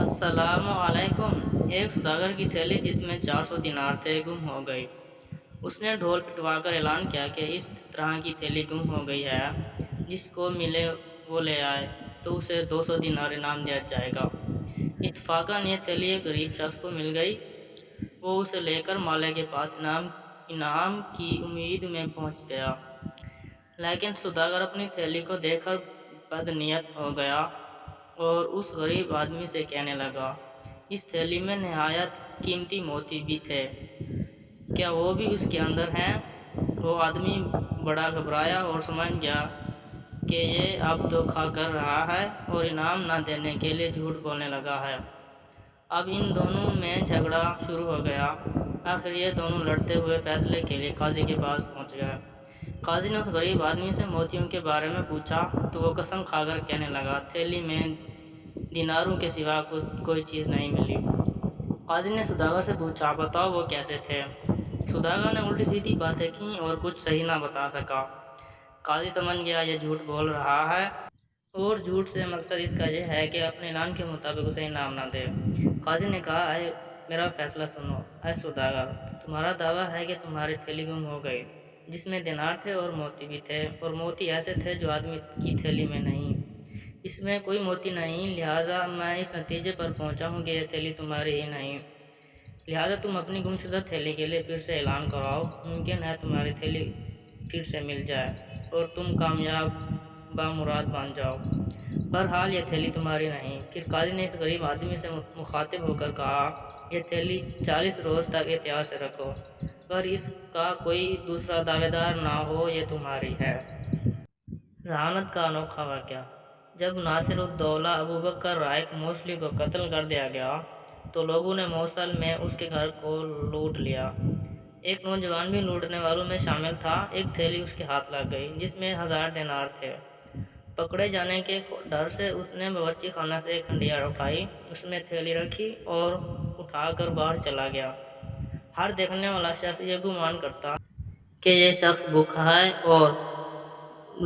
السلام علیکم۔ ایک سوداگر کی تھیلی جس میں 400 دینار تھے گم ہو گئی۔ اس نے ڈھول پٹوا کر اعلان کیا کہ اس طرح کی تھیلی گم ہو گئی ہے، جس کو ملے وہ لے آئے تو اسے 200 دینار انعام دیا جائے گا۔ اتفاقاً یہ تھیلی ایک غریب شخص کو مل گئی۔ وہ اسے لے کر مالک کے پاس انعام کی امید میں پہنچ گیا، لیکن سوداگر اپنی تھیلی کو دیکھ کر بدنیت ہو گیا اور اس غریب آدمی سے کہنے لگا، اس تھیلی میں نہایت قیمتی موتی بھی تھے، کیا وہ بھی اس کے اندر ہیں؟ وہ آدمی بڑا گھبرایا اور سمجھ گیا کہ یہ اب دھوکہ کر رہا ہے اور انعام نہ دینے کے لیے جھوٹ بولنے لگا ہے۔ اب ان دونوں میں جھگڑا شروع ہو گیا۔ آخر یہ دونوں لڑتے ہوئے فیصلے کے لیے قاضی کے پاس پہنچ گئے۔ قاضی نے اس غریب آدمی سے موتیوں کے بارے میں پوچھا تو وہ قسم کھا کر کہنے لگا، تھیلی میں دیناروں کے سوا کوئی چیز نہیں ملی۔ قاضی نے سوداگر سے پوچھا، بتاؤ وہ کیسے تھے؟ سوداگر نے الٹی سیدھی باتیں کیں اور کچھ صحیح نہ بتا سکا۔ قاضی سمجھ گیا یہ جھوٹ بول رہا ہے اور جھوٹ سے مقصد اس کا یہ ہے کہ اپنے اعلان کے مطابق اسے انعام نہ دے۔ قاضی نے کہا، میرا فیصلہ سنو۔ اے سوداگر، تمہارا دعویٰ ہے کہ تمہاری تھیلی گم ہو گئی، جس میں دینار تھے اور موتی بھی تھے، اور موتی ایسے تھے جو آدمی کی تھیلی میں نہیں۔ اس میں کوئی موتی نہیں، لہٰذا میں اس نتیجے پر پہنچا ہوں کہ یہ تھیلی تمہاری ہی نہیں۔ لہٰذا تم اپنی گمشدہ تھیلی کے لیے پھر سے اعلان کراؤ، ممکن ہے تمہاری تھیلی پھر سے مل جائے اور تم کامیاب بامراد بن جاؤ۔ بہرحال یہ تھیلی تمہاری نہیں۔ پھر قاضی نے اس غریب آدمی سے مخاطب ہو کر کہا، یہ تھیلی 40 روز تک احتیاط سے رکھو، اگر اس کا کوئی دوسرا دعوے دار نہ ہو یہ تمہاری ہے۔ ذہانت کا انوکھا واقعہ۔ جب ناصر الدولہ ابوبکر رائق موصلی کو قتل کر دیا گیا تو لوگوں نے موصل میں اس کے گھر کو لوٹ لیا۔ ایک نوجوان بھی لوٹنے والوں میں شامل تھا۔ ایک تھیلی اس کے ہاتھ لگ گئی جس میں 1000 دینار تھے۔ پکڑے جانے کے ڈر سے اس نے باورچی خانہ سے ایک ہنڈیا اٹھائی، اس میں تھیلی رکھی اور اٹھا کر باہر چلا گیا۔ ہر دیکھنے والا شخص یہ گمان کرتا کہ یہ شخص بھوکا ہے اور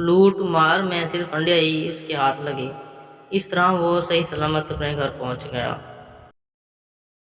لوٹ مار میں صرف ہنڈیا ہی اس کے ہاتھ لگی۔ اس طرح وہ صحیح سلامت اپنے گھر پہنچ گیا۔